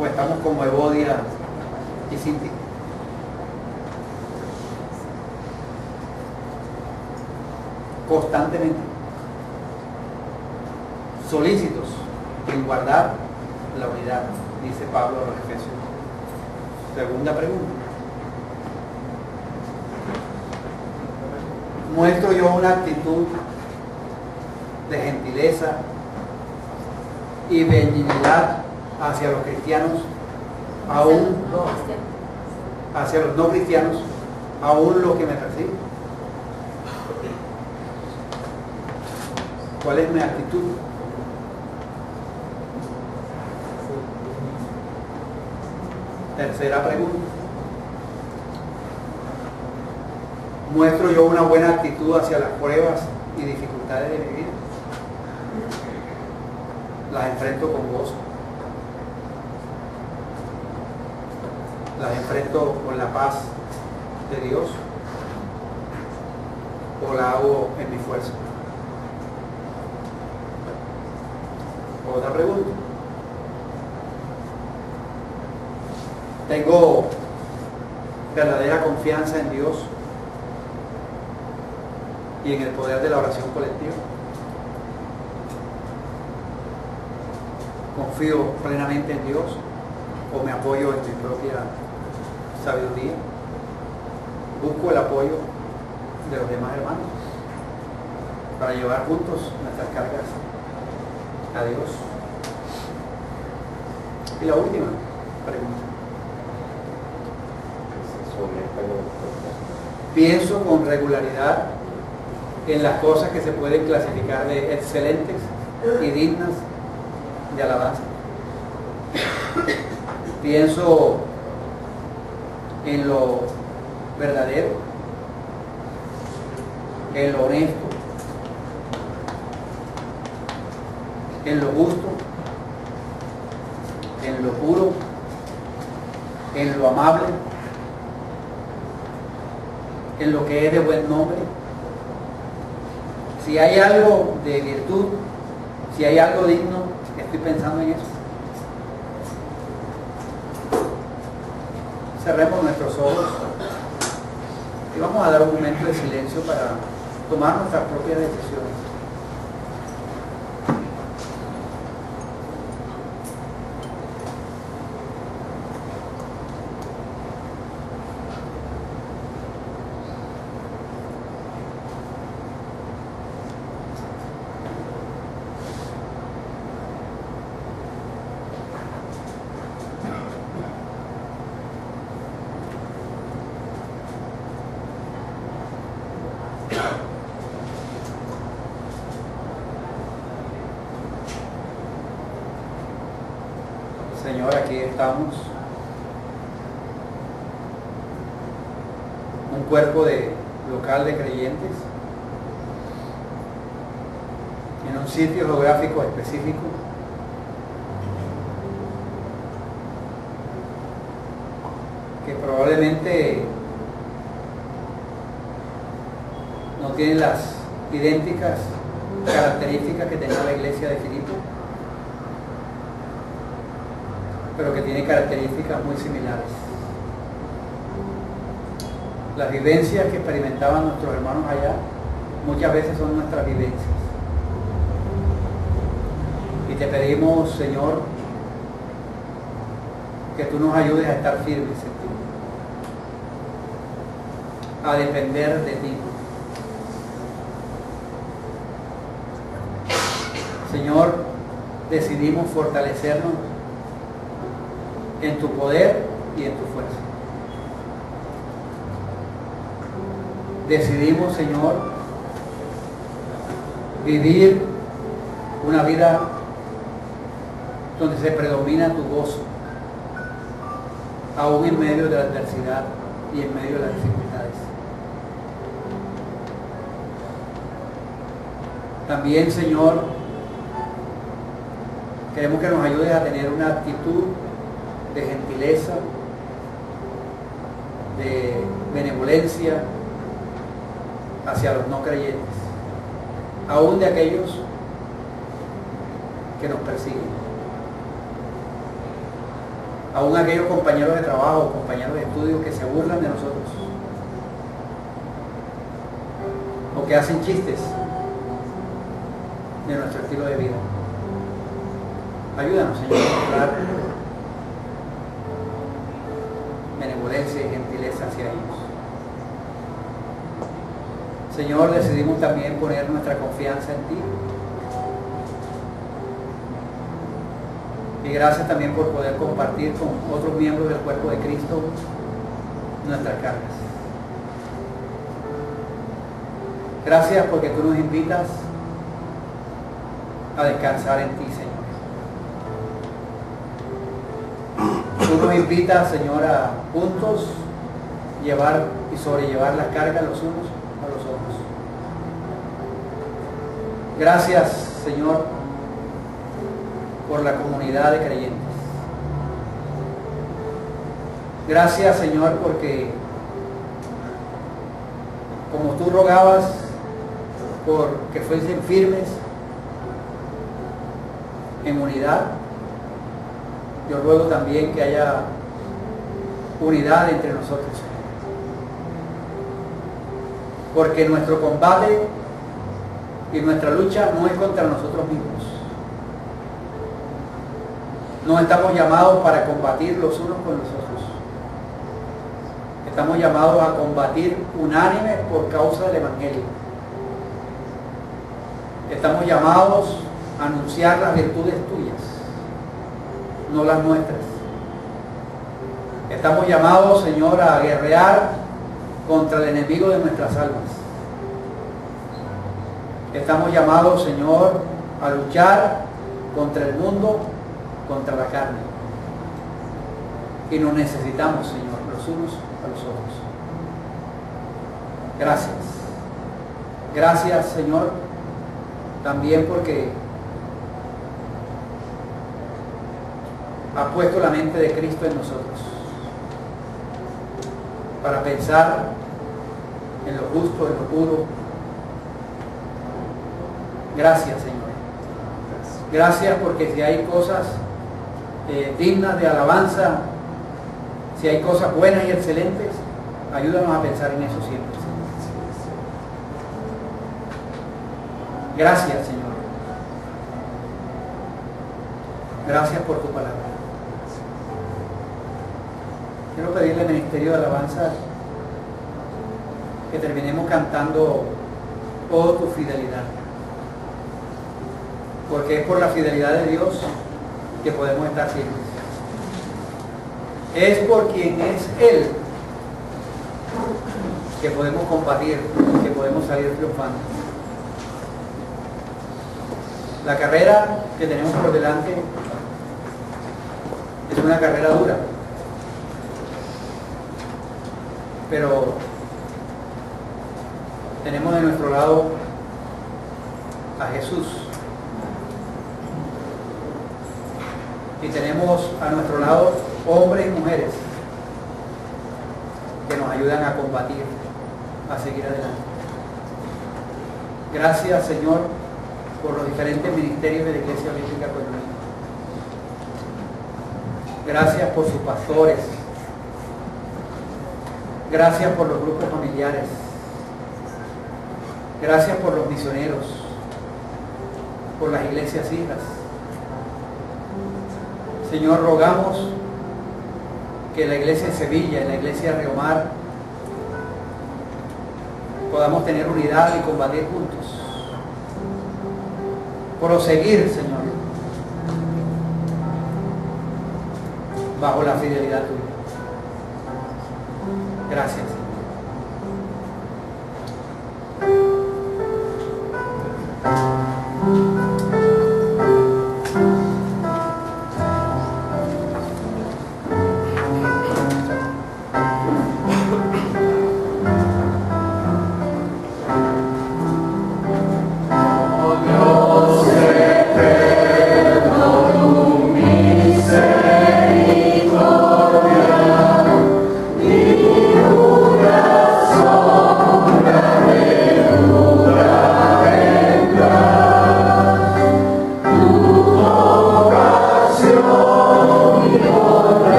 ¿O estamos como Evodia y Cinti? Constantemente solícitos en guardar la unidad, dice Pablo a los Efesios. Segunda pregunta: ¿muestro yo una actitud de gentileza y benignidad hacia los cristianos, aún hacia los no cristianos, aún los que me persiguen? ¿Cuál es mi actitud? Tercera pregunta: ¿muestro yo una buena actitud hacia las pruebas y dificultades de mi vida? ¿Las enfrento con gozo? ¿Las enfrento con la paz de Dios? ¿O la hago en mi fuerza? Otra pregunta: ¿tengo verdadera confianza en Dios y en el poder de la oración colectiva? ¿Confío plenamente en Dios o me apoyo en mi propia sabiduría? ¿Busco el apoyo de los demás hermanos para llevar juntos nuestras cargas a Dios? Y la última pregunta: ¿pienso con regularidad en las cosas que se pueden clasificar de excelentes y dignas de alabanza? ¿Pienso en lo verdadero, en lo honesto, en lo justo, en lo puro, en lo amable, en lo que es de buen nombre? Si hay algo de virtud, si hay algo digno, estoy pensando en eso. Cerremos nuestros ojos y vamos a dar un momento de silencio para tomar nuestras propias decisiones. Señor, aquí estamos, un cuerpo local de creyentes, en un sitio geográfico específico, que probablemente no tienen las idénticas características que tenía la iglesia de Filipo, pero que tiene características muy similares. Las vivencias que experimentaban nuestros hermanos allá muchas veces son nuestras vivencias. Y te pedimos, Señor, que tú nos ayudes a estar firmes en ti, a depender de ti. Señor, decidimos fortalecernos en tu poder y en tu fuerza. Decidimos, Señor, vivir una vida donde se predomina tu gozo, aún en medio de la adversidad y en medio de las dificultades. También, Señor, queremos que nos ayudes a tener una actitud de gentileza, de benevolencia hacia los no creyentes, aún de aquellos que nos persiguen, aún aquellos compañeros de trabajo, compañeros de estudio que se burlan de nosotros o que hacen chistes de nuestro estilo de vida. Ayúdanos, Señor, a mostrar benevolencia y gentileza hacia ellos. Señor, decidimos también poner nuestra confianza en ti. Y gracias también por poder compartir con otros miembros del cuerpo de Cristo nuestras cargas. Gracias porque tú nos invitas a descansar en ti, Señor. Tú nos invitas, Señor, a juntos llevar y sobrellevar las cargas los unos a los otros. Gracias, Señor, por la comunidad de creyentes. Gracias, Señor, porque como tú rogabas por que fuesen firmes en unidad, yo ruego también que haya unidad entre nosotros, Señor. Porque nuestro combate y nuestra lucha no es contra nosotros mismos. No estamos llamados para combatir los unos con los otros. Estamos llamados a combatir unánimes por causa del Evangelio. Estamos llamados a anunciar las virtudes tuyas, no las nuestras. Estamos llamados, Señor, a guerrear contra el enemigo de nuestras almas. Estamos llamados, Señor, a luchar contra el mundo, contra la carne. Y nos necesitamos, Señor, los unos a los otros. Gracias. Gracias, Señor, también porque ha puesto la mente de Cristo en nosotros para pensar en lo justo, en lo puro. Gracias, Señor. Gracias porque si hay cosas dignas de alabanza, si hay cosas buenas y excelentes, ayúdanos a pensar en eso siempre, Señor. Gracias, Señor. Gracias por tu palabra. Quiero pedirle al Ministerio de Alabanza que terminemos cantando "Oh, tu fidelidad", porque es por la fidelidad de Dios que podemos estar firmes. Es por quien es Él que podemos combatir, que podemos salir triunfando. La carrera que tenemos por delante es una carrera dura, pero tenemos de nuestro lado a Jesús y tenemos a nuestro lado hombres y mujeres ayudan a combatir, a seguir adelante. Gracias, Señor, por los diferentes ministerios de la Iglesia Bíblica Colombiana. Gracias por sus pastores. Gracias por los grupos familiares. Gracias por los misioneros, por las iglesias hijas. Señor, rogamos que la iglesia de Sevilla y la iglesia de Riomar podamos tener unidad y combatir juntos. Proseguir, Señor, bajo la fidelidad tuya. Gracias.